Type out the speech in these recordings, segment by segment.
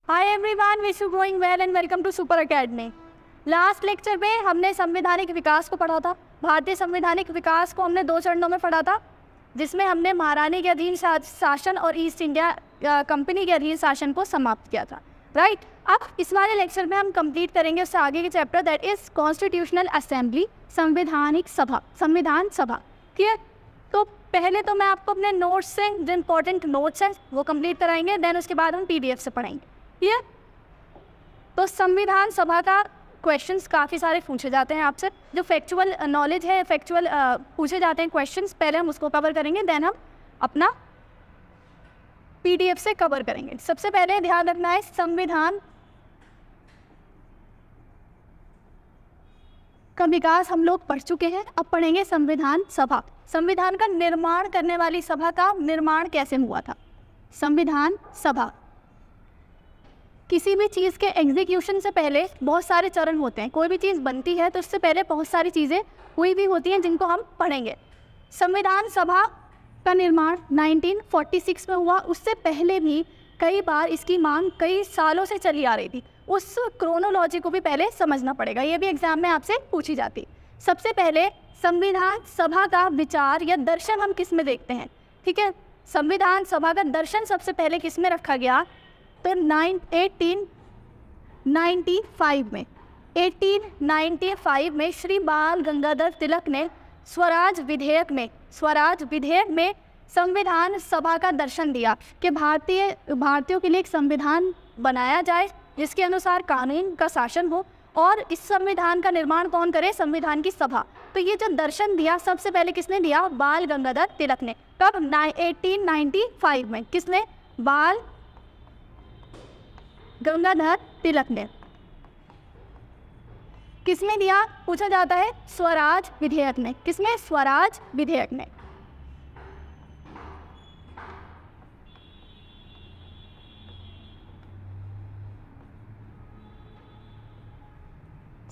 Hi everyone, wish you going well and welcome to super academy. Last lecture में हमने संवैधानिक विकास को पढ़ा था। भारतीय संवैधानिक विकास को हमने 2 चरणों में पढ़ा था, जिसमें हमने महारानी के अधीन शासन और ईस्ट इंडिया कंपनी के अधीन शासन को समाप्त किया था। राइट, अब इस वाले लेक्चर में हम कंप्लीट करेंगे उससे आगे के chapter, that is constitutional assembly, संवैधानिक सभा, संविधान सभा। क्लियर? तो पहले तो मैं आपको अपने नोट्स से जो इम्पोर्टेंट नोट्स हैं वो कंप्लीट कराएंगे, देन उसके बाद हम पीडीएफ से पढ़ाएंगे। क्लियर? तो संविधान सभा का क्वेश्चंस काफ़ी सारे पूछे जाते हैं आपसे, जो फैक्चुअल नॉलेज है, फैक्चुअल पूछे जाते हैं क्वेश्चंस, पहले हम उसको कवर करेंगे, देन हम अपना पीडीएफ से कवर करेंगे। सबसे पहले ध्यान रखना है, संविधान का विकास हम लोग पढ़ चुके हैं, अब पढ़ेंगे संविधान सभा। संविधान का निर्माण करने वाली सभा का निर्माण कैसे हुआ था। संविधान सभा, किसी भी चीज़ के एग्जीक्यूशन से पहले बहुत सारे चरण होते हैं। कोई भी चीज़ बनती है तो उससे पहले बहुत सारी चीज़ें हुई भी होती हैं जिनको हम पढ़ेंगे। संविधान सभा का निर्माण 1946 में हुआ। उससे पहले भी कई बार इसकी मांग कई सालों से चली आ रही थी। उस क्रोनोलॉजी को भी पहले समझना पड़ेगा, ये भी एग्जाम में आपसे पूछी जाती। सबसे पहले संविधान सभा का विचार या दर्शन हम किस में देखते हैं। ठीक है, संविधान सभा का दर्शन सबसे पहले किस में रखा गया, तो 1895 में श्री बाल गंगाधर तिलक ने स्वराज विधेयक में संविधान सभा का दर्शन दिया कि भारतीयों के लिए एक संविधान बनाया जाए जिसके अनुसार कानून का शासन हो, और इस संविधान का निर्माण कौन करे, संविधान की सभा। तो ये जो दर्शन दिया सबसे पहले किसने दिया, बाल गंगाधर तिलक ने। कब, 1895 में। किसने, बाल गंगाधर तिलक ने। किसने दिया, पूछा जाता है, स्वराज विधेयक ने। किसने, स्वराज विधेयक ने।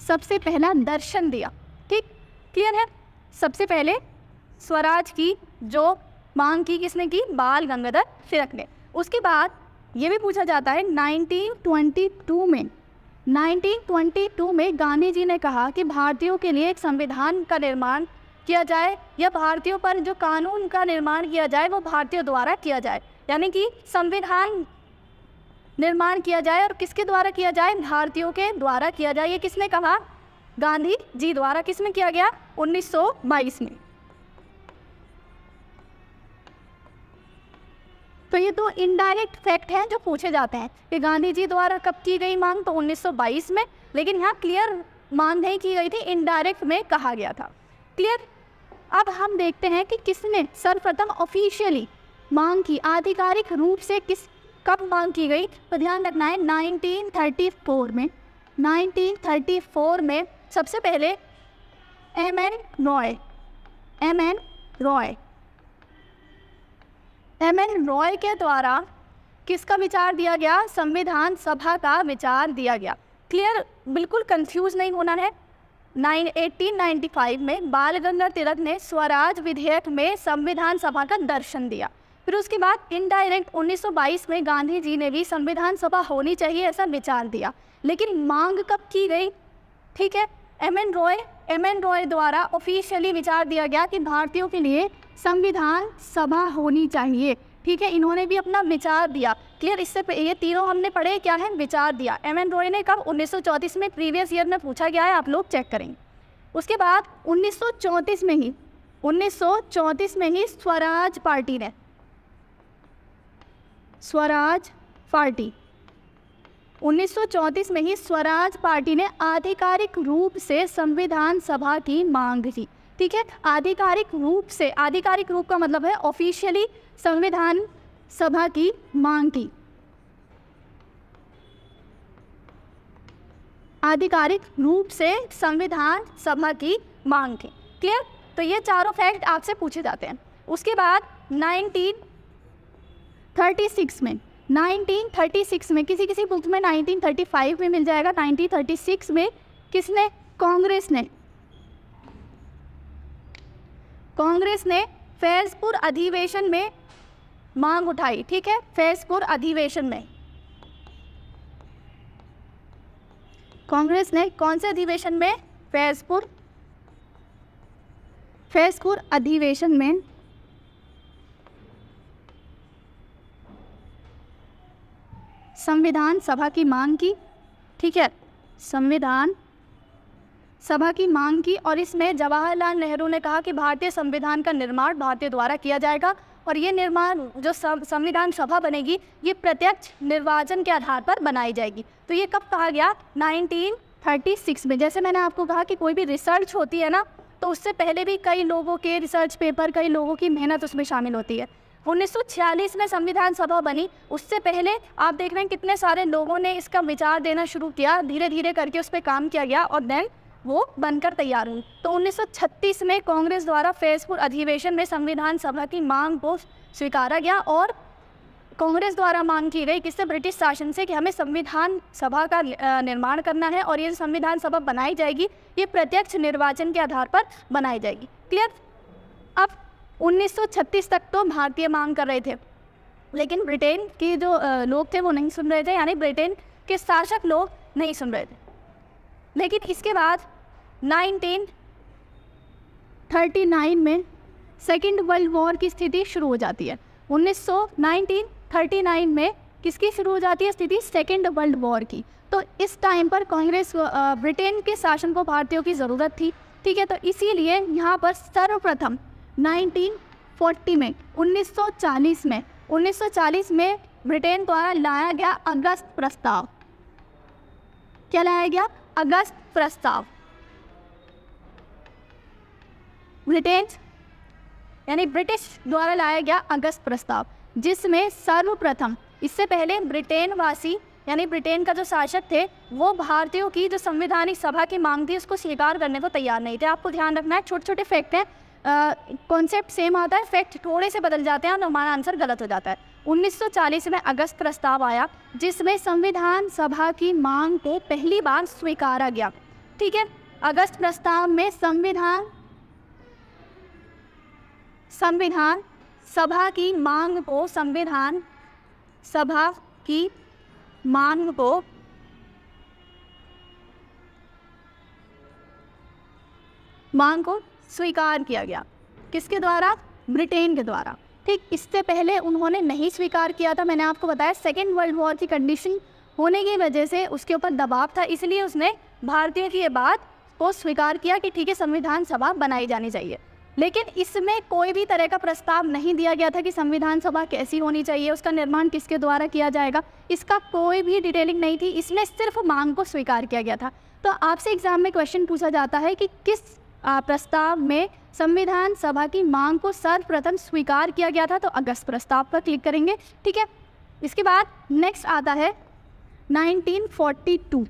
सबसे पहला दर्शन दिया। ठीक, क्लियर है। सबसे पहले स्वराज की जो मांग की किसने की, बाल गंगाधर तिलक ने। उसके बाद ये भी पूछा जाता है 1922 में गांधी जी ने कहा कि भारतीयों के लिए एक संविधान का निर्माण किया जाए, या भारतीयों पर जो कानून का निर्माण किया जाए वो भारतीयों द्वारा किया जाए, यानी कि संविधान निर्माण किया जाए, और किसके द्वारा किया जाए, भारतीयों के द्वारा किया जाए। ये किसने कहा, गांधी जी द्वारा। किसमें किया गया, 1922 में। तो ये तो इनडायरेक्ट फैक्ट हैं जो पूछे जाते हैं कि गांधी जी द्वारा कब की गई मांग, तो 1922 में, लेकिन यहाँ क्लियर मांग नहीं की गई थी, इनडायरेक्ट में कहा गया था। क्लियर। अब हम देखते हैं कि किसने सर्वप्रथम ऑफिशियली मांग की, आधिकारिक रूप से कब मांग की गई। तो ध्यान रखना है 1934 में सबसे पहले एम एन रॉय के द्वारा किसका विचार दिया गया, संविधान सभा का विचार दिया गया। क्लियर, बिल्कुल कंफ्यूज नहीं होना है। 1895 में बाल गंगाधर तिलक ने स्वराज विधेयक में संविधान सभा का दर्शन दिया। फिर उसके बाद इनडायरेक्ट 1922 में गांधी जी ने भी संविधान सभा होनी चाहिए ऐसा विचार दिया, लेकिन मांग कब की गई। ठीक है, एम एन रॉय द्वारा ऑफिशियली विचार दिया गया कि भारतीयों के लिए संविधान सभा होनी चाहिए। ठीक है, इन्होंने भी अपना विचार दिया। क्लियर, इससे ये तीनों हमने पढ़े, क्या है, विचार दिया। एम एन रॉय ने कब, 1934 में, प्रीवियस ईयर में पूछा गया है, आप लोग चेक करेंगे। उसके बाद 1934 में ही स्वराज पार्टी ने आधिकारिक रूप से संविधान सभा की मांग की। ठीक है, आधिकारिक रूप का मतलब है ऑफिशियली संविधान सभा की मांग की। आधिकारिक रूप से संविधान सभा की मांग की। क्लियर, तो ये चारों फैक्ट आपसे पूछे जाते हैं। उसके बाद 1936 में, किसी बुक में 1935 में मिल जाएगा, 1936 में किसने, कांग्रेस ने फैजपुर अधिवेशन में मांग उठाई। ठीक है, फैजपुर अधिवेशन में कांग्रेस ने कौन से अधिवेशन में? फैजपुर अधिवेशन में संविधान सभा की मांग की। ठीक है, संविधान सभा की मांग की, और इसमें जवाहरलाल नेहरू ने कहा कि भारतीय संविधान का निर्माण भारतीय द्वारा किया जाएगा, और ये निर्माण जो संविधान सभा बनेगी ये प्रत्यक्ष निर्वाचन के आधार पर बनाई जाएगी। तो ये कब कहा गया? 1936 में। जैसे मैंने आपको कहा कि कोई भी रिसर्च होती है ना, तो उससे पहले भी कई लोगों के रिसर्च पेपर, कई लोगों की मेहनत उसमें शामिल होती है। 1946 में संविधान सभा बनी, उससे पहले आप देख रहे हैं कितने सारे लोगों ने इसका विचार देना शुरू किया, धीरे धीरे करके उस पर काम किया गया और देन वो बनकर तैयार हुई। तो 1936 में कांग्रेस द्वारा फैजपुर अधिवेशन में संविधान सभा की मांग को स्वीकारा गया, और कांग्रेस द्वारा मांग की गई किससे? ब्रिटिश शासन से, कि हमें संविधान सभा का निर्माण करना है, और ये संविधान सभा बनाई जाएगी ये प्रत्यक्ष निर्वाचन के आधार पर बनाई जाएगी। क्लियर? अब 1936 तक तो भारतीय मांग कर रहे थे, लेकिन ब्रिटेन के जो लोग थे वो नहीं सुन रहे थे, यानी ब्रिटेन के शासक लोग नहीं सुन रहे थे। लेकिन इसके बाद 1939 में सेकेंड वर्ल्ड वॉर की स्थिति शुरू हो जाती है। 1939 में किसकी शुरू हो जाती है स्थिति? सेकेंड वर्ल्ड वॉर की। तो इस टाइम पर कांग्रेस ब्रिटेन के शासन को भारतीयों की ज़रूरत थी। ठीक है, तो इसीलिए यहाँ पर सर्वप्रथम 1940 में 1940 में ब्रिटेन द्वारा लाया गया अगस्त प्रस्ताव। क्या लाया गया? अगस्त प्रस्ताव। ब्रिटेन यानी ब्रिटिश द्वारा लाया गया अगस्त प्रस्ताव, जिसमें सर्वप्रथम, इससे पहले ब्रिटेन वासी यानी ब्रिटेन का जो शासक थे वो भारतीयों की जो संवैधानिक सभा की मांग थी उसको स्वीकार करने को तैयार नहीं थे। आपको ध्यान रखना है, छोटे छोटे फैक्ट हैं, कॉन्सेप्ट सेम आता है, फैक्ट थोड़े से बदल जाते हैं और हमारा आंसर गलत हो जाता है। 1940 में अगस्त प्रस्ताव आया, जिसमें संविधान सभा की मांग को पहली बार स्वीकारा गया। ठीक है, अगस्त प्रस्ताव में संविधान सभा की मांग को स्वीकार किया गया। किसके द्वारा? ब्रिटेन के द्वारा। ठीक, इससे पहले उन्होंने नहीं स्वीकार किया था। मैंने आपको बताया सेकेंड वर्ल्ड वॉर की कंडीशन होने की वजह से उसके ऊपर दबाव था, इसलिए उसने भारतीयों की ये बात को स्वीकार किया कि ठीक है संविधान सभा बनाई जानी चाहिए। लेकिन इसमें कोई भी तरह का प्रस्ताव नहीं दिया गया था कि संविधान सभा कैसी होनी चाहिए, उसका निर्माण किसके द्वारा किया जाएगा, इसका कोई भी डिटेलिंग नहीं थी। इसमें सिर्फ मांग को स्वीकार किया गया था। तो आपसे एग्जाम में क्वेश्चन पूछा जाता है कि किस प्रस्ताव में संविधान सभा की मांग को सर्वप्रथम स्वीकार किया गया था, तो अगस्त प्रस्ताव पर क्लिक करेंगे। ठीक है, इसके बाद नेक्स्ट आता है 1942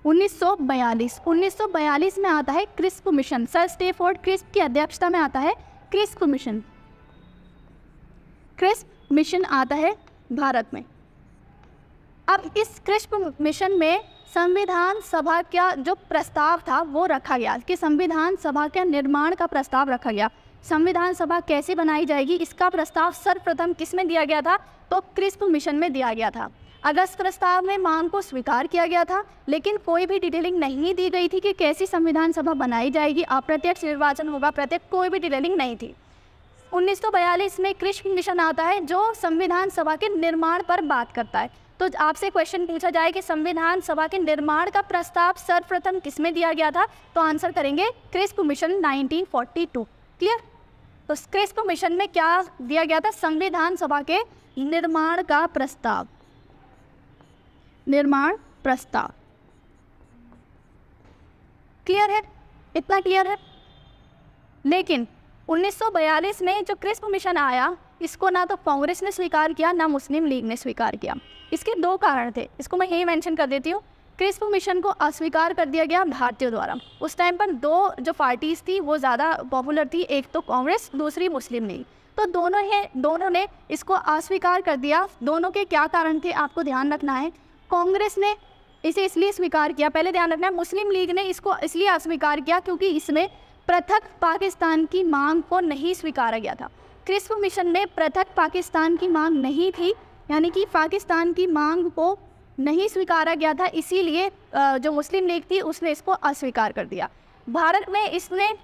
1942 में आता है crisp mission. Sir Stafford crisp की अध्यक्षता में आता है क्रिस्प मिशन आता है भारत में। अब इस क्रिस्प मिशन में संविधान सभा का जो प्रस्ताव था वो रखा गया कि संविधान सभा के निर्माण का प्रस्ताव रखा गया। संविधान सभा कैसे बनाई जाएगी इसका प्रस्ताव सर्वप्रथम किस में दिया गया था? तो क्रिस्प मिशन में दिया गया था। अगस्त प्रस्ताव में मांग को स्वीकार किया गया था, लेकिन कोई भी डिटेलिंग नहीं दी गई थी कि कैसी संविधान सभा बनाई जाएगी, अप्रत्यक्ष निर्वाचन होगा, प्रत्यक्ष, कोई भी डिटेलिंग नहीं थी। 1942 में क्रिस्प मिशन आता है जो संविधान सभा के निर्माण पर बात करता है। तो आपसे क्वेश्चन पूछा जाए कि संविधान सभा के निर्माण का प्रस्ताव सर्वप्रथम किसमें दिया गया था, तो आंसर करेंगे क्रिस्प मिशन 1942। क्लियर? तो क्रिस्प मिशन में क्या दिया गया था? संविधान सभा के निर्माण का प्रस्ताव, निर्माण प्रस्ताव। क्लियर है? इतना क्लियर है? लेकिन 1942 में जो क्रिस्प मिशन आया इसको ना तो कांग्रेस ने स्वीकार किया ना मुस्लिम लीग ने स्वीकार किया। इसके दो कारण थे, इसको मैं यही मेंशन कर देती हूँ। क्रिस्प मिशन को अस्वीकार कर दिया गया भारतीयों द्वारा। उस टाइम पर दो जो पार्टीज़ थी वो ज़्यादा पॉपुलर थी, एक तो कांग्रेस, दूसरी मुस्लिम लीग। तो दोनों ने इसको अस्वीकार कर दिया। दोनों के क्या कारण थे आपको ध्यान रखना है। कांग्रेस ने इसे इसलिए स्वीकार किया, पहले ध्यान रखना है, मुस्लिम लीग ने इसको इसलिए अस्वीकार किया क्योंकि इसमें पृथक पाकिस्तान की मांग को नहीं स्वीकारा गया था। क्रिस्प मिशन में पृथक पाकिस्तान की मांग नहीं थी, यानी कि पाकिस्तान की मांग को नहीं स्वीकारा गया था, इसीलिए जो मुस्लिम लीग थी उसने इसको अस्वीकार कर दिया। भारत में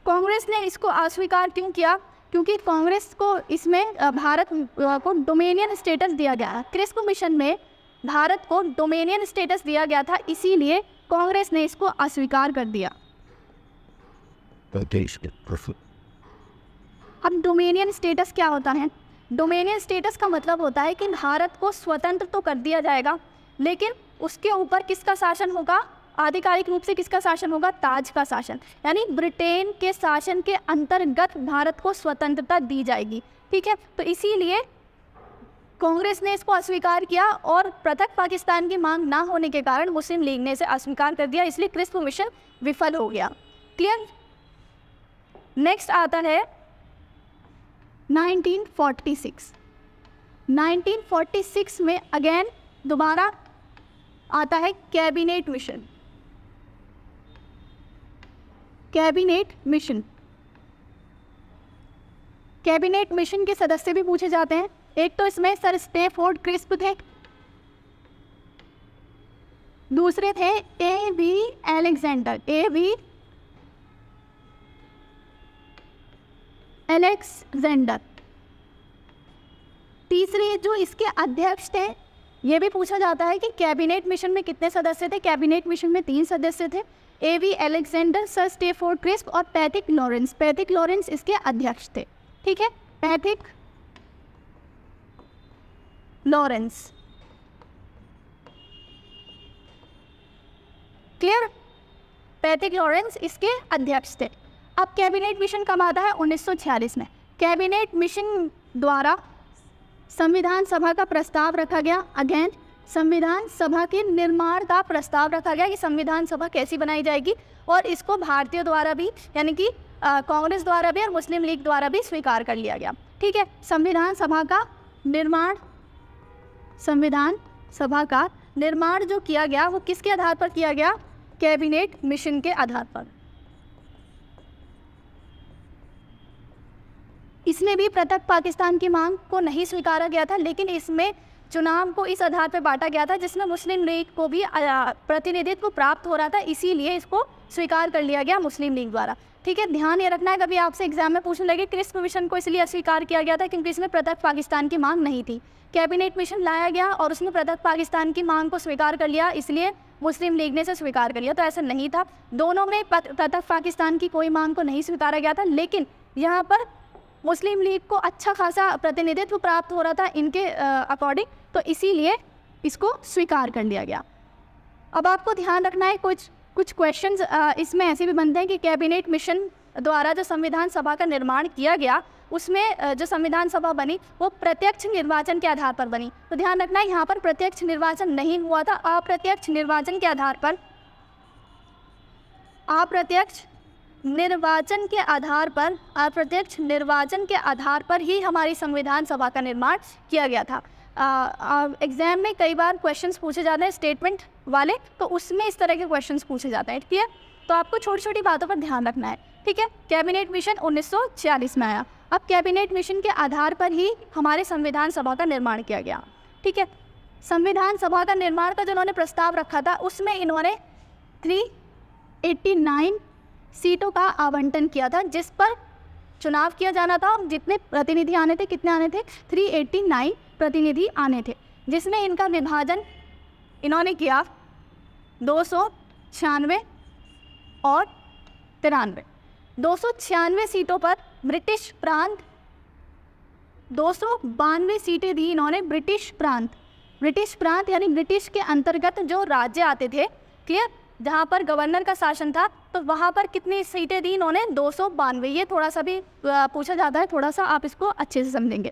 कांग्रेस ने इसको अस्वीकार क्यों किया? क्योंकि कांग्रेस को इसमें भारत को डोमेनियन स्टेटस दिया गया है। क्रिस्प मिशन में भारत को डोमेनियन स्टेटस दिया गया था, इसीलिए कांग्रेस ने इसको अस्वीकार कर दिया। अब डोमेनियन स्टेटस क्या होता है? डोमेनियन स्टेटस का मतलब होता है कि भारत को स्वतंत्र तो कर दिया जाएगा, लेकिन उसके ऊपर किसका शासन होगा? आधिकारिक रूप से किसका शासन होगा? ताज का शासन, यानी ब्रिटेन के शासन के अंतर्गत भारत को स्वतंत्रता दी जाएगी। ठीक है, तो इसीलिए कांग्रेस ने इसको अस्वीकार किया और पृथक पाकिस्तान की मांग ना होने के कारण मुस्लिम लीग ने इसे अस्वीकार कर दिया, इसलिए क्रिस्प मिशन विफल हो गया। क्लियर? नेक्स्ट आता है 1946। 1946 में अगेन दोबारा आता है cabinet mission. Cabinet mission, cabinet mission के सदस्य भी पूछे जाते हैं। एक तो इसमें सर स्टैफोर्ड क्रिस्प थे, दूसरे थे A.V. Alexander, A.V. अलेक्जेंडर। तीसरे जो इसके अध्यक्ष थे, ये भी पूछा जाता है कि कैबिनेट मिशन में कितने सदस्य थे? कैबिनेट मिशन में 3 सदस्य थे, A.V. Alexander, sir Stafford crisp और पैट्रिक लॉरेंस। पैट्रिक लॉरेंस इसके अध्यक्ष थे। ठीक है, Patrick Lawrence. Clear? Patrick Lawrence इसके अध्यक्ष थे। अब कैबिनेट मिशन कब आता है? 1946 में। कैबिनेट मिशन द्वारा संविधान सभा का प्रस्ताव रखा गया। अगेन संविधान सभा के निर्माण का प्रस्ताव रखा गया कि संविधान सभा कैसी बनाई जाएगी, और इसको भारतीय द्वारा भी, यानी कि कांग्रेस द्वारा भी और मुस्लिम लीग द्वारा भी स्वीकार कर लिया गया। ठीक है, संविधान सभा का निर्माण, संविधान सभा का निर्माण जो किया गया वो किसके आधार पर किया गया? कैबिनेट मिशन के आधार पर। इसमें भी पृथक पाकिस्तान की मांग को नहीं स्वीकारा गया था, लेकिन इसमें चुनाव को इस आधार पर बांटा गया था जिसमें मुस्लिम लीग को भी प्रतिनिधित्व प्राप्त हो रहा था, इसीलिए इसको स्वीकार कर लिया गया मुस्लिम लीग द्वारा। ठीक है, ध्यान ये रखना है, कभी आपसे एग्जाम में पूछने लगे क्रिस्प मिशन को इसलिए अस्वीकार किया गया था क्योंकि इसमें पृथक पाकिस्तान की मांग नहीं थी। कैबिनेट मिशन लाया गया और उसने पृथक पाकिस्तान की मांग को स्वीकार कर लिया, इसलिए मुस्लिम लीग ने इसे स्वीकार कर लिया। तो ऐसा नहीं था, दोनों में पृथक पाकिस्तान की कोई मांग को नहीं स्वीकारा गया था, लेकिन यहाँ पर मुस्लिम लीग को अच्छा खासा प्रतिनिधित्व प्राप्त हो रहा था इनके अकॉर्डिंग, तो इसीलिए इसको स्वीकार कर लिया गया। अब आपको ध्यान रखना है, कुछ क्वेश्चंस इसमें ऐसे भी बनते हैं कि कैबिनेट मिशन द्वारा जो संविधान सभा का निर्माण किया गया उसमें जो संविधान सभा बनी वो प्रत्यक्ष निर्वाचन के आधार पर बनी। तो ध्यान रखना है, यहाँ पर प्रत्यक्ष निर्वाचन नहीं हुआ था, अप्रत्यक्ष निर्वाचन के आधार पर, अप्रत्यक्ष निर्वाचन के आधार पर, अप्रत्यक्ष निर्वाचन के आधार पर ही हमारी संविधान सभा का निर्माण किया गया था। एग्जाम में कई बार क्वेश्चंस पूछे जाते हैं स्टेटमेंट वाले, तो उसमें इस तरह के क्वेश्चंस पूछे जाते हैं। ठीक है, तो आपको छोटी छोटी बातों पर ध्यान रखना है। ठीक है, कैबिनेट मिशन 1946 में आया। अब कैबिनेट मिशन के आधार पर ही हमारे संविधान सभा का निर्माण किया गया। ठीक है, संविधान सभा का निर्माण का जो उन्होंने प्रस्ताव रखा था उसमें इन्होंने 389 सीटों का आवंटन किया था जिस पर चुनाव किया जाना था। जितने प्रतिनिधि आने थे, कितने आने थे? 389 प्रतिनिधि आने थे, जिसमें इनका विभाजन इन्होंने किया 296 और 93। 296 सीटों पर ब्रिटिश प्रांत, 292 सीटें दी इन्होंने ब्रिटिश प्रांत। ब्रिटिश प्रांत यानी ब्रिटिश के अंतर्गत जो राज्य आते थे, क्लियर, जहाँ पर गवर्नर का शासन था, तो वहाँ पर कितनी सीटें दी इन्होंने? 292। ये थोड़ा सा भी पूछा जाता है, थोड़ा सा आप इसको अच्छे से समझेंगे।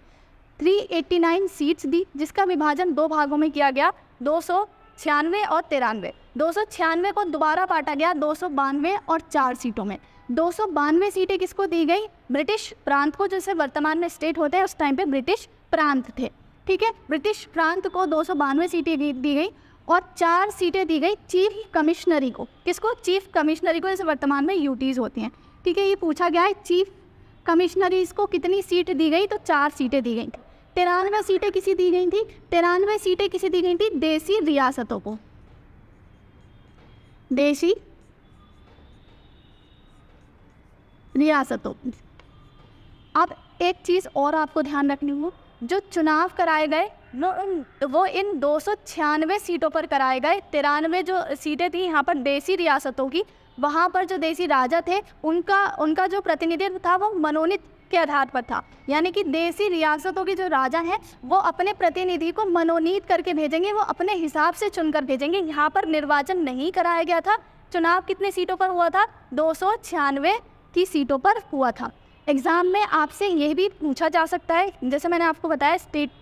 389 सीट्स दी जिसका विभाजन 2 भागों में किया गया, 296 और 93। 296 को दोबारा बांटा गया 292 और 4 सीटों में। 292 सीटें किसको दी गई? ब्रिटिश प्रांत को, जैसे वर्तमान में स्टेट होते हैं उस टाइम पे ब्रिटिश प्रांत थे। ठीक है, ब्रिटिश प्रांत को 292 सीटें दी गई और 4 सीटें दी गई चीफ कमिश्नरी को। किसको? चीफ कमिश्नरी को, जैसे वर्तमान में यूटीज़ होती हैं। ठीक है, ये पूछा गया है चीफ कमिश्नरीज को कितनी सीट दी गई, तो 4 सीटें दी गई। 93 सीटें किसी दी गई थी? 93 सीटें किसी दी गई थी? देसी रियासतों को, देसी रियासतों। अब एक चीज़ और आपको ध्यान रखनी हो, जो चुनाव कराए गए वो इन 296 सीटों पर कराए गए। 93 जो सीटें थी यहाँ पर देसी रियासतों की, वहाँ पर जो देसी राजा थे उनका जो प्रतिनिधित्व था वो मनोनीत के आधार पर था। यानी कि देसी रियासतों के जो राजा हैं वो अपने प्रतिनिधि को मनोनीत करके भेजेंगे, वो अपने हिसाब से चुनकर भेजेंगे। यहाँ पर निर्वाचन नहीं कराया गया था। चुनाव कितने सीटों पर हुआ था? 296 की सीटों पर हुआ था। एग्ज़ाम में आपसे ये भी पूछा जा सकता है, जैसे मैंने आपको बताया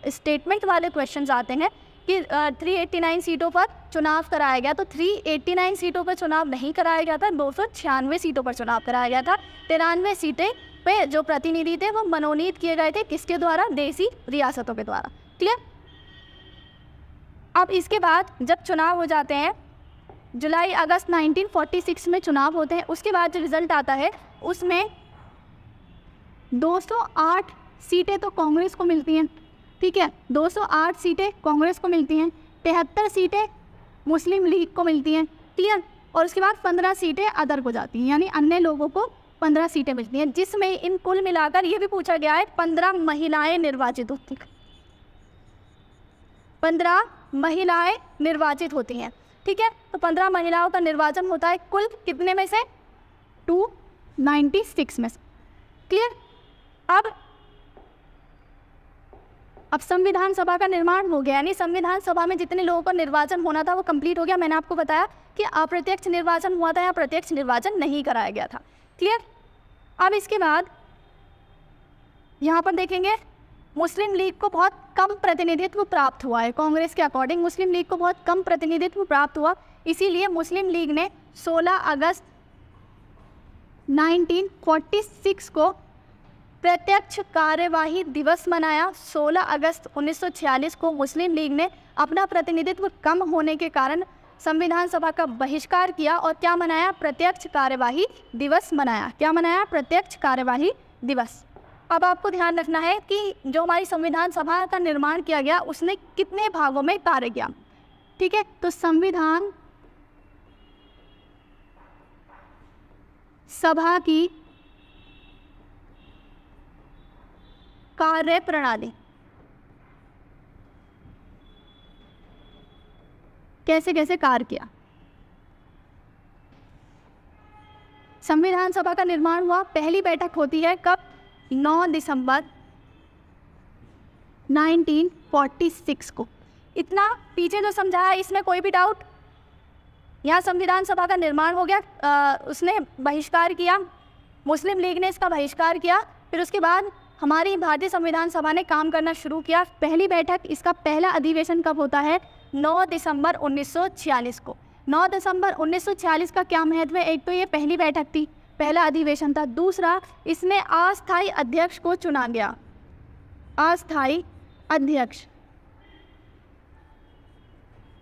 स्टेटमेंट वाले क्वेश्चंस आते हैं कि 389 सीटों पर चुनाव कराया गया, तो 389 सीटों पर चुनाव नहीं कराया गया था, 296 सीटों पर चुनाव कराया गया था। 93 सीटें पे जो प्रतिनिधि थे वो मनोनीत किए गए थे, किसके द्वारा? देसी रियासतों के द्वारा। क्लियर? अब इसके बाद जब चुनाव हो जाते हैं, जुलाई अगस्त 1946 में चुनाव होते हैं, उसके बाद जो रिज़ल्ट आता है उसमें 208 सीटें तो कांग्रेस को मिलती हैं, ठीक है, 208 सीटें कांग्रेस को मिलती हैं, 73 सीटें मुस्लिम लीग को मिलती हैं। क्लियर? और उसके बाद 15 सीटें अदर को जाती हैं, यानी अन्य लोगों को 15 सीटें मिलती हैं, जिसमें इन कुल मिलाकर ये भी पूछा गया है 15 महिलाएं निर्वाचित होती हैं। 15 महिलाएं निर्वाचित होती हैं, ठीक है। तो 15 महिलाओं का निर्वाचन होता है कुल कितने में से? 296 में से। क्लियर? अब संविधान सभा का निर्माण हो गया, यानी संविधान सभा में जितने लोगों का निर्वाचन होना था वो कंप्लीट हो गया। मैंने आपको बताया कि अप्रत्यक्ष निर्वाचन हुआ था या प्रत्यक्ष निर्वाचन नहीं कराया गया था। क्लियर? अब इसके बाद यहाँ पर देखेंगे मुस्लिम लीग को बहुत कम प्रतिनिधित्व प्राप्त हुआ है। कांग्रेस के अकॉर्डिंग मुस्लिम लीग को बहुत कम प्रतिनिधित्व प्राप्त हुआ, इसीलिए मुस्लिम लीग ने 16 अगस्त 1946 को प्रत्यक्ष कार्यवाही दिवस मनाया। 16 अगस्त 1946 को मुस्लिम लीग ने अपना प्रतिनिधित्व कम होने के कारण संविधान सभा का बहिष्कार किया और क्या मनाया? प्रत्यक्ष कार्यवाही दिवस मनाया। क्या मनाया? प्रत्यक्ष कार्यवाही दिवस। अब आपको ध्यान रखना है कि जो हमारी संविधान सभा का निर्माण किया गया उसने कितने भागों में कार्य किया, ठीक है। तो संविधान सभा की कार्य प्रणाली कैसे कैसे कार्य किया। संविधान सभा का निर्माण हुआ, पहली बैठक होती है कब? 9 दिसंबर 1946 को। इतना पीछे जो समझाया इसमें कोई भी डाउट? यहाँ संविधान सभा का निर्माण हो गया, उसने बहिष्कार किया, मुस्लिम लीग ने इसका बहिष्कार किया, फिर उसके बाद हमारी भारतीय संविधान सभा ने काम करना शुरू किया। पहली बैठक, इसका पहला अधिवेशन कब होता है? 9 दिसंबर 1946 को। 9 दिसंबर 1946 का क्या महत्व है? एक तो ये पहली बैठक थी, पहला अधिवेशन था। दूसरा, इसमें अस्थायी अध्यक्ष को चुना गया। अस्थायी अध्यक्ष,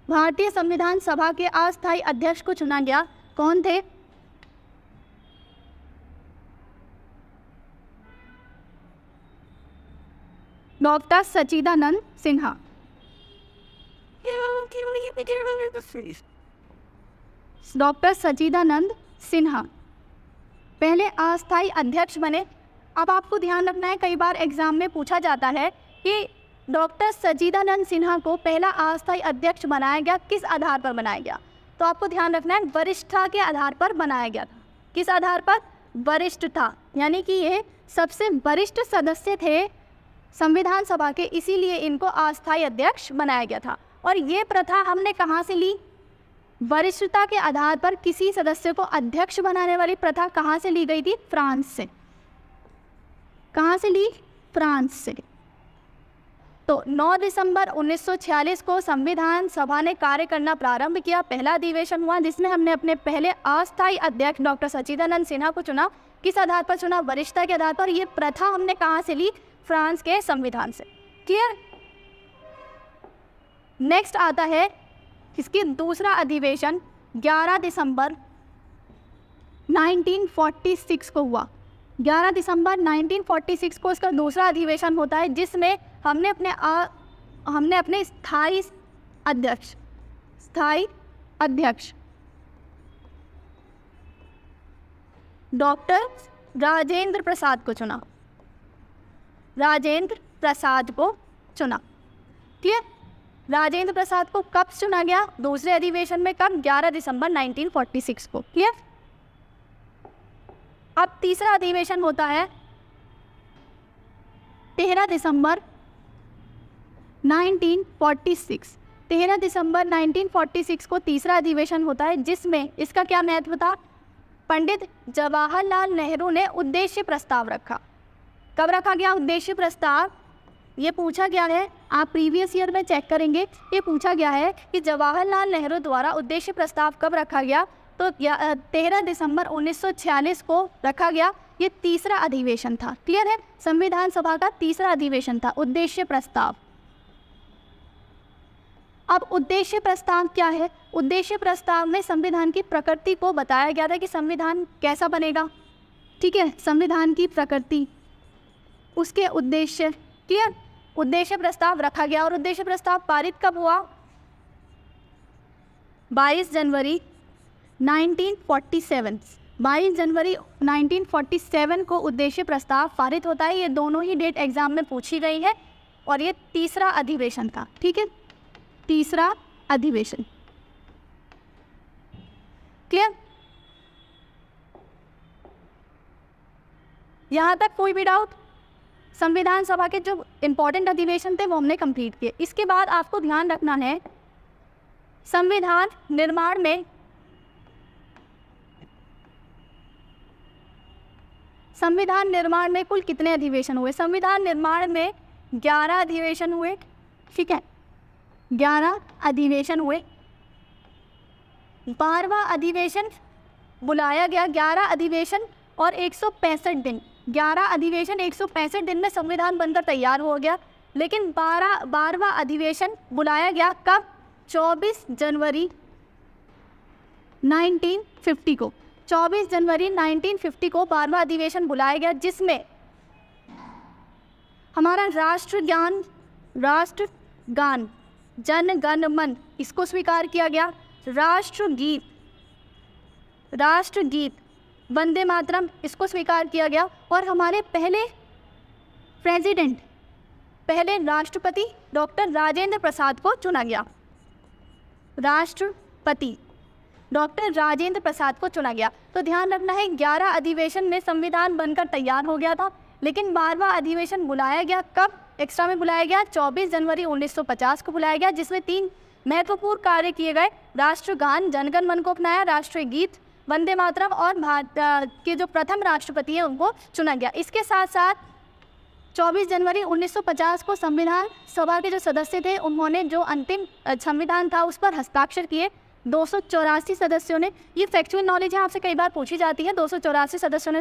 भारतीय संविधान सभा के अस्थायी अध्यक्ष को चुना गया। कौन थे? डॉक्टर सच्चिदानंद सिन्हा। डॉक्टर सच्चिदानंद सिन्हा पहले अस्थायी अध्यक्ष बने। अब आपको ध्यान रखना है, कई बार एग्जाम में पूछा जाता है कि डॉक्टर सच्चिदानंद सिन्हा को पहला अस्थायी अध्यक्ष बनाया गया, किस आधार पर बनाया गया? तो आपको ध्यान रखना है वरिष्ठता के आधार पर बनाया गया था। किस आधार पर? वरिष्ठता, यानी कि ये सबसे वरिष्ठ सदस्य थे संविधान सभा के, इसीलिए इनको अस्थायी अध्यक्ष बनाया गया था। और ये प्रथा हमने कहाँ से ली? वरिष्ठता के आधार पर किसी सदस्य को अध्यक्ष बनाने वाली प्रथा कहाँ से ली गई थी? फ्रांस से। कहाँ से ली? फ्रांस से। तो 9 दिसंबर 1946 को संविधान सभा ने कार्य करना प्रारंभ किया। पहला अधिवेशन हुआ जिसमें हमने अपने पहले अस्थायी अध्यक्ष डॉक्टर सच्चिदानंद सिन्हा को चुना। किस आधार पर चुना? वरिष्ठता के आधार पर। ये प्रथा हमने कहाँ से ली? फ्रांस के संविधान से। क्लियर? नेक्स्ट आता है इसकी दूसरा अधिवेशन 11 दिसंबर 1946 को हुआ। 11 दिसंबर 1946 को इसका दूसरा अधिवेशन होता है जिसमें हमने अपने स्थायी अध्यक्ष डॉक्टर राजेंद्र प्रसाद को चुना। ठीक है, राजेंद्र प्रसाद को कब चुना गया? दूसरे अधिवेशन में। कब? 11 दिसंबर 1946 को। क्लियर? अब तीसरा अधिवेशन होता है 13 दिसंबर 1946। 13 दिसंबर 1946 को तीसरा अधिवेशन होता है, जिसमें इसका क्या महत्व था? पंडित जवाहरलाल नेहरू ने उद्देश्य प्रस्ताव रखा। कब रखा गया उद्देश्य प्रस्ताव? ये पूछा गया है, आप प्रीवियस ईयर में चेक करेंगे, ये पूछा गया है कि जवाहरलाल नेहरू द्वारा उद्देश्य प्रस्ताव कब रखा गया? तो 13 दिसंबर 1946 को रखा गया। ये तीसरा अधिवेशन था। क्लियर है? संविधान सभा का तीसरा अधिवेशन था, उद्देश्य प्रस्ताव। अब उद्देश्य प्रस्ताव क्या है? उद्देश्य प्रस्ताव में संविधान की प्रकृति को बताया गया था कि संविधान कैसा बनेगा। ठीक है, संविधान की प्रकृति, उसके उद्देश्य। क्लियर? उद्देश्य प्रस्ताव रखा गया और उद्देश्य प्रस्ताव पारित कब हुआ? 22 जनवरी 1947। 22 जनवरी 1947 को उद्देश्य प्रस्ताव पारित होता है। ये दोनों ही डेट एग्जाम में पूछी गई है और ये तीसरा अधिवेशन था। ठीक है, तीसरा अधिवेशन। क्लियर? यहाँ तक कोई भी डाउट? संविधान सभा के जो इंपॉर्टेंट अधिवेशन थे वो हमने कंप्लीट किए। इसके बाद आपको ध्यान रखना है संविधान निर्माण में कुल कितने अधिवेशन हुए? संविधान निर्माण में 11 अधिवेशन हुए। ठीक है, 11 अधिवेशन हुए। 12वां अधिवेशन बुलाया गया। 11 अधिवेशन और 165 दिन। 11 अधिवेशन 165 दिन में संविधान बनकर तैयार हो गया। लेकिन 12वां अधिवेशन बुलाया गया कब? 24 जनवरी 1950 को। 24 जनवरी 1950 को 12वां अधिवेशन बुलाया गया, जिसमें हमारा राष्ट्रगान जन गण मन, इसको स्वीकार किया गया। राष्ट्रगीत वंदे मातरम, इसको स्वीकार किया गया। और हमारे पहले राष्ट्रपति डॉक्टर राजेंद्र प्रसाद को चुना गया। राष्ट्रपति डॉक्टर राजेंद्र प्रसाद को चुना गया। तो ध्यान रखना है, 11 अधिवेशन में संविधान बनकर तैयार हो गया था, लेकिन 12वां अधिवेशन बुलाया गया कब? एक्स्ट्रा में बुलाया गया 24 जनवरी 1950 को बुलाया गया, जिसमें 3 महत्वपूर्ण कार्य किए गए। राष्ट्रगान जनगण मन को अपनाया, राष्ट्रीय गीत वंदे मातरम, और भारत के जो प्रथम राष्ट्रपति हैं उनको चुना गया। इसके साथ साथ 24 जनवरी 1950 को संविधान सभा के जो सदस्य थे उन्होंने जो अंतिम संविधान था उस पर हस्ताक्षर किए। 284 सदस्यों ने, ये फैक्चुअल नॉलेज है, आपसे कई बार पूछी जाती है। 284 सदस्यों ने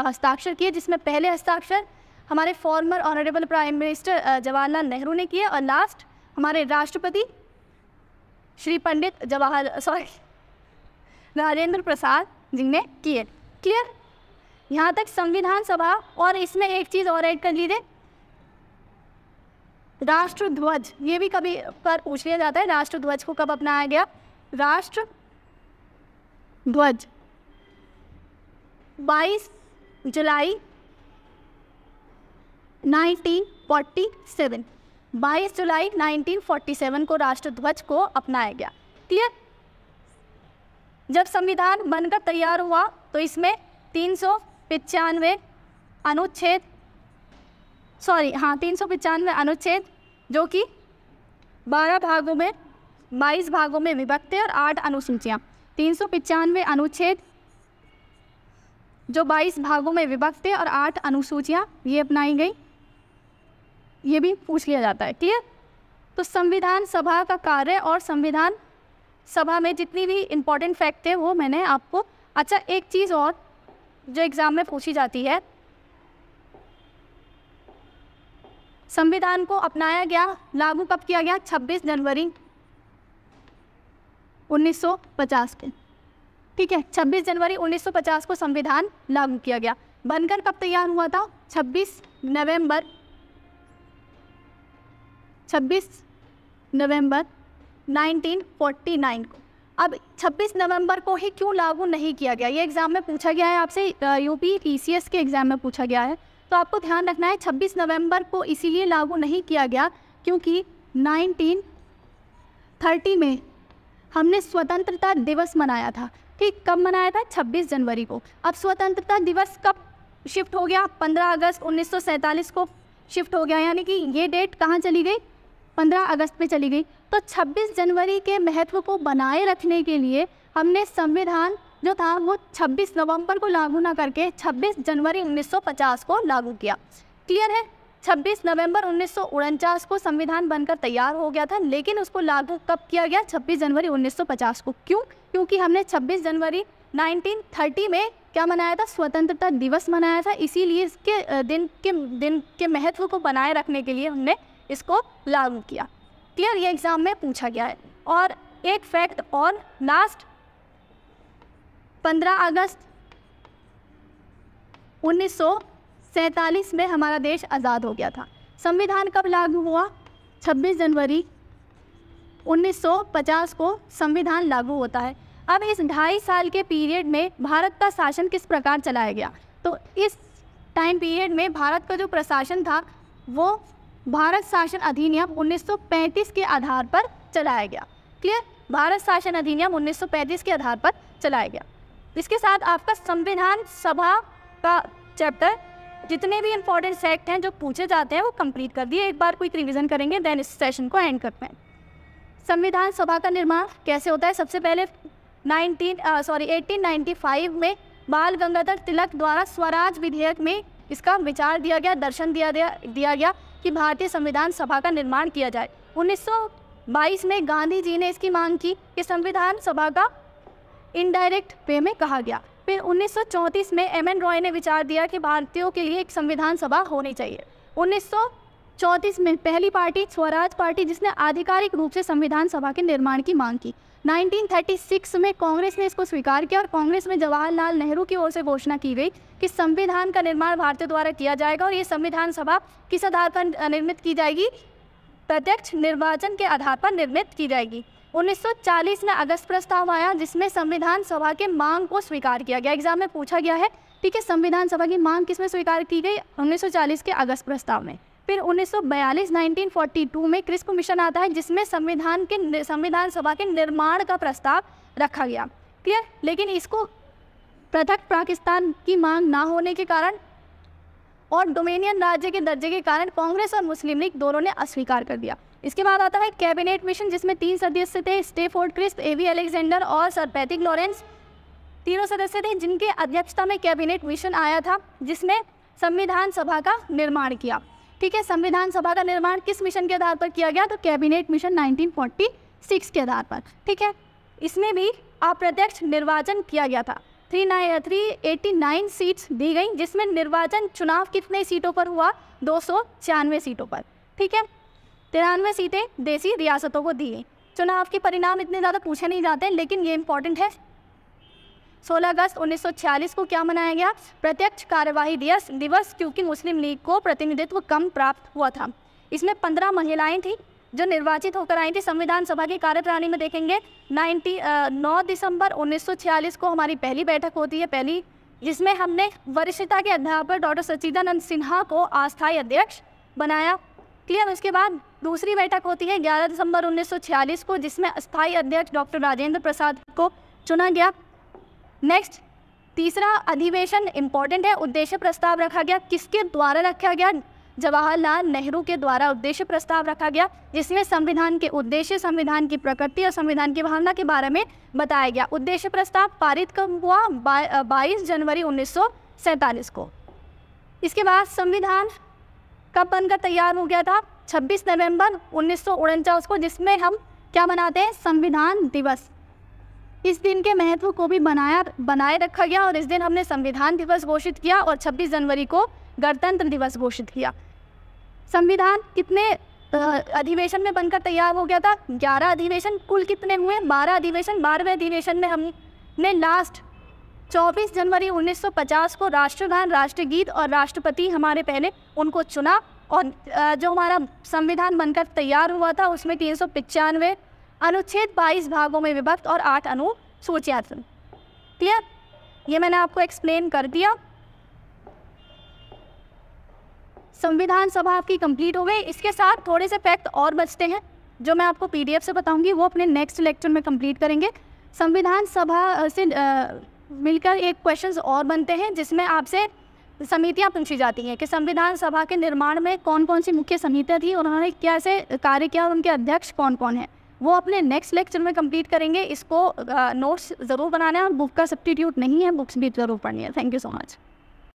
हस्ताक्षर किए, जिसमें पहले हस्ताक्षर हमारे farmer honourable prime minister Jawaharlal Nehru ने किए और लास्ट हमारे राष्ट्रपति श्री पंडित राजेंद्र प्रसाद जी ने किए। क्लियर? यहाँ तक संविधान सभा। और इसमें एक चीज़ और ऐड कर लीजिए, राष्ट्रध्वज, ये भी कभी पर पूछ लिया जाता है, राष्ट्रध्वज को कब अपनाया गया? राष्ट्रध्वज 22 जुलाई 1947। 22 जुलाई 1947 को राष्ट्रध्वज को अपनाया गया। क्लियर? जब संविधान बनकर तैयार हुआ तो इसमें 395 अनुच्छेद जो कि 22 भागों में विभक्त है और 8 अनुसूचियाँ। 395 अनुच्छेद जो 22 भागों में विभक्त है और 8 अनुसूचियाँ ये अपनाई गई। ये भी पूछ लिया जाता है। क्लियर? तो संविधान सभा का कार्य और संविधान सभा में जितनी भी इम्पोर्टेंट फैक्ट है वो मैंने आपको। अच्छा, एक चीज़ और जो एग्ज़ाम में पूछी जाती है, संविधान को अपनाया गया, लागू कब किया गया? 26 जनवरी 1950 के। ठीक है, 26 जनवरी 1950 को संविधान लागू किया गया। बनकर कब तैयार हुआ था? 26 नवंबर 26 नवंबर 1949 को। अब 26 नवंबर को ही क्यों लागू नहीं किया गया, ये एग्ज़ाम में पूछा गया है आपसे, यूपी PCS के एग्ज़ाम में पूछा गया है। तो आपको ध्यान रखना है 26 नवंबर को इसीलिए लागू नहीं किया गया क्योंकि 1930 में हमने स्वतंत्रता दिवस मनाया था। ठीक, कब मनाया था? 26 जनवरी को। अब स्वतंत्रता दिवस कब शिफ्ट हो गया? 15 अगस्त 1947 को शिफ्ट हो गया, यानी कि ये डेट कहाँ चली गई? 15 अगस्त पे चली गई। तो 26 जनवरी के महत्व को बनाए रखने के लिए हमने संविधान जो था वो 26 नवंबर को लागू ना करके 26 जनवरी 1950 को लागू किया। क्लियर है? 26 नवंबर 1949 को संविधान बनकर तैयार हो गया था, लेकिन उसको लागू कब किया गया? 26 जनवरी 1950 को। क्यों? क्योंकि हमने 26 जनवरी 1930 में क्या मनाया था? स्वतंत्रता दिवस मनाया था, इसीलिए इसके दिन के महत्व को बनाए रखने के लिए हमने इसको लागू किया। क्लियर? ये एग्ज़ाम में पूछा गया है। और एक फैक्ट और लास्ट, 15 अगस्त 1947 में हमारा देश आज़ाद हो गया था। संविधान कब लागू हुआ? 26 जनवरी 1950 को संविधान लागू होता है। अब इस 2.5 साल के पीरियड में भारत का शासन किस प्रकार चलाया गया? तो इस टाइम पीरियड में भारत का जो प्रशासन था वो भारत शासन अधिनियम 1935 के आधार पर चलाया गया। क्लियर? भारत शासन अधिनियम 1935 के आधार पर चलाया गया। इसके साथ आपका संविधान सभा का चैप्टर जितने भी इंपॉर्टेंट फैक्ट हैं जो पूछे जाते हैं वो कंप्लीट कर दिए। एक बार क्विक रिवीजन करेंगे, देन इस सेशन को एंड करते हैं। संविधान सभा का निर्माण कैसे होता है? सबसे पहले 1895 में बाल गंगाधर तिलक द्वारा स्वराज विधेयक में इसका विचार दिया गया, दर्शन दिया गया कि भारतीय संविधान सभा का निर्माण किया जाए। 1922 में गांधी जी ने इसकी मांग की कि संविधान सभा का इनडायरेक्ट वे में कहा गया। फिर 1934 में MN रॉय ने विचार दिया कि भारतीयों के लिए एक संविधान सभा होनी चाहिए। 1934 में पहली पार्टी स्वराज पार्टी जिसने आधिकारिक रूप से संविधान सभा के निर्माण की मांग की। 1936 में कांग्रेस ने इसको स्वीकार किया और कांग्रेस में जवाहरलाल नेहरू की ओर से घोषणा की गई कि संविधान का निर्माण भारतीयों द्वारा किया जाएगा और ये संविधान सभा किस आधार पर निर्मित की जाएगी? प्रत्यक्ष निर्वाचन के आधार पर निर्मित की जाएगी। 1940 में अगस्त प्रस्ताव आया जिसमें संविधान सभा के मांग को स्वीकार किया गया। एग्जाम में पूछा गया है, ठीक है, संविधान सभा की मांग किस में स्वीकार की गई? 1940 के अगस्त प्रस्ताव में। फिर 1942 में क्रिस्प मिशन आता है जिसमें संविधान सभा के निर्माण का प्रस्ताव रखा गया। क्लियर? लेकिन इसको पृथक पाकिस्तान की मांग ना होने के कारण और डोमिनियन राज्य के दर्जे के कारण कांग्रेस और मुस्लिम लीग दोनों ने अस्वीकार कर दिया। इसके बाद आता है कैबिनेट मिशन जिसमें 3 सदस्य थे, स्टेफोर्ड क्रिस्प, AV अलेक्जेंडर और सर पैट्रिक लॉरेंस। तीनों सदस्य थे जिनके अध्यक्षता में कैबिनेट मिशन आया था जिसने संविधान सभा का निर्माण किया। ठीक है, संविधान सभा का निर्माण किस मिशन के आधार पर किया गया? तो कैबिनेट मिशन 1946 के आधार पर। ठीक है, इसमें भी अप्रत्यक्ष निर्वाचन किया गया था। 389 सीट्स दी गई जिसमें निर्वाचन चुनाव कितने सीटों पर हुआ? 296 सीटों पर। ठीक है, 93 सीटें देसी रियासतों को दी गई। चुनाव के परिणाम इतने ज़्यादा पूछे नहीं जाते लेकिन ये इंपॉर्टेंट है। 16 अगस्त 1946 को क्या मनाया गया? प्रत्यक्ष कार्यवाही दिवस, क्योंकि मुस्लिम लीग को प्रतिनिधित्व कम प्राप्त हुआ था। इसमें 15 महिलाएं थी जो निर्वाचित होकर आई थी। संविधान सभा की कार्यप्रणाली में देखेंगे 9 दिसंबर 1946 को हमारी पहली बैठक होती है, जिसमें हमने वरिष्ठता के आधार पर डॉक्टर सच्चिदानंद सिन्हा को अस्थायी अध्यक्ष बनाया। क्लियर? उसके बाद दूसरी बैठक होती है 11 दिसंबर 1946 को जिसमें अस्थायी अध्यक्ष डॉक्टर राजेंद्र प्रसाद को चुना गया। नेक्स्ट, तीसरा अधिवेशन इंपॉर्टेंट है, उद्देश्य प्रस्ताव रखा गया। किसके द्वारा रखा गया? जवाहरलाल नेहरू के द्वारा उद्देश्य प्रस्ताव रखा गया जिसमें संविधान के उद्देश्य, संविधान की प्रकृति और संविधान की भावना के बारे में बताया गया। उद्देश्य प्रस्ताव पारित कब हुआ? 22 जनवरी 1947 को। इसके बाद संविधान कब बनकर तैयार हो गया था? 26 नवंबर 1949 को, जिसमें हम क्या मनाते हैं? संविधान दिवस। इस दिन के महत्व को भी बनाए रखा गया और इस दिन हमने संविधान दिवस घोषित किया और 26 जनवरी को गणतंत्र दिवस घोषित किया। संविधान कितने अधिवेशन में बनकर तैयार हो गया था? 11 अधिवेशन। कुल कितने हुए? 12 अधिवेशन। 12वें अधिवेशन में हमने लास्ट 24 जनवरी 1950 को राष्ट्रगान, राष्ट्रगीत और राष्ट्रपति हमारे पहले उनको चुना और जो हमारा संविधान बनकर तैयार हुआ था उसमें 395 अनुच्छेद 22 भागों में विभक्त और 8 अनुसूचियाँ थी। क्लियर? ये मैंने आपको एक्सप्लेन कर दिया। संविधान सभा आपकी कंप्लीट हो गई। इसके साथ थोड़े से फैक्ट और बचते हैं जो मैं आपको पीडीएफ से बताऊंगी, वो अपने नेक्स्ट लेक्चर में कंप्लीट करेंगे। संविधान सभा से मिलकर एक क्वेश्चंस और बनते हैं जिसमें आपसे समितियां पूछी जाती हैं कि संविधान सभा के निर्माण में कौन कौन सी मुख्य समितियां थी, उन्होंने कैसे कार्य किया, उनके अध्यक्ष कौन कौन हैं, वो अपने नेक्स्ट लेक्चर में कंप्लीट करेंगे। इसको नोट्स ज़रूर बनाना है, बुक का सब्स्टिट्यूट नहीं है, बुक्स भी ज़रूर पढ़नी है। Thank you so much.